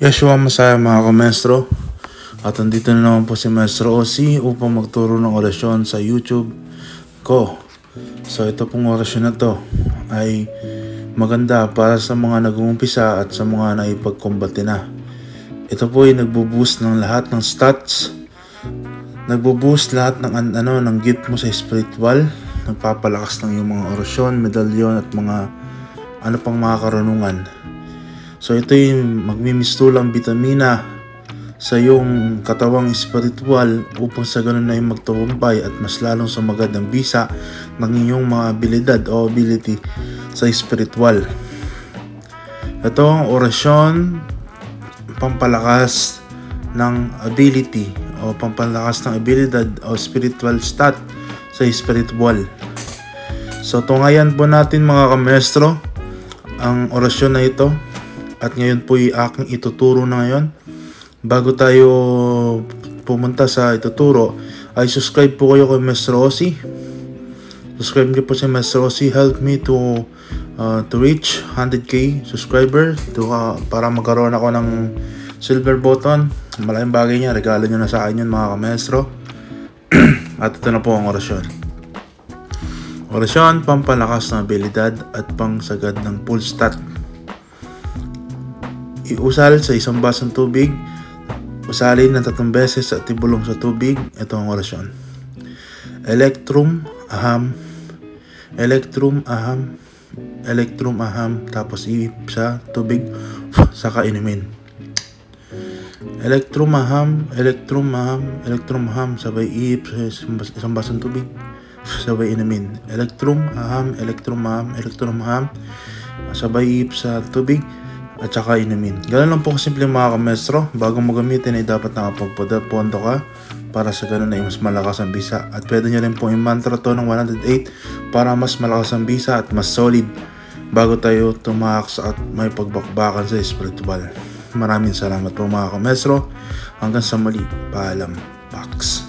Yeshua Masaya mga kamestro, at andito na naman po si Maestro Ozzy upang magturo ng orasyon sa YouTube ko. So ito pong orasyon na to ay maganda para sa mga nag-uumpisa at sa mga naipagkumbate na. Ito po ay nagbo-boost ng lahat ng stats, nagbo-boost lahat ng ng gift mo sa spiritual, nagpapalakas ng iyong mga orasyon, medalyon at mga ano pang mga karunungan. So ito yung magmimistulang bitamina sa iyong katawang espiritual upang sa ganun na yung magtagumpay at mas lalong sumagad ng bisa ng inyong mga abilidad o ability sa espiritual. Ito ang orasyon pampalakas ng ability o pampalakas ng abilidad o spiritual stat sa spiritual. So tungayan po natin mga kamestro ang orasyon na ito. At ngayon po ay aking ituturo na ngayon. Bago tayo pumunta sa ituturo, ay subscribe po kayo kay Maestro Ozzy. Subscribe niyo po si Maestro Ozzy. Help me to reach 100k subscriber para magkaroon ako ng silver button. Malaking bagay niya. Regalo niyo na sa akin yun mga kamestro. At ito na po ang orasyon. Orasyon, pampalakas ng abilidad at pangsagad ng full stat. Iusal sa isang basong tubig, usalin ng 3 beses at ibulong sa tubig. Ito ang orasyon. Electrum aham, electrum aham, electrum aham, tapos iip sa tubig, saka inumin. Electrum aham, electrum aham, electrum aham, sabay iip sa isang basong tubig, sabay inumin. Electrum aham, electrum aham, electrum aham, sabay iip sa tubig at saka inumin. Ganun lang po kasimple mga kamestro. Bago mo gamitin ay dapat nakapagpondo ka para sa ganun ay mas malakas ang bisa. At pwede nyo rin po yung mantra to ng 108 para mas malakas ang bisa at mas solid bago tayo tumaks at may pagbakbakan sa spiritual. Maraming salamat po mga kamestro. Hanggang sa muli. Paalam. Pax.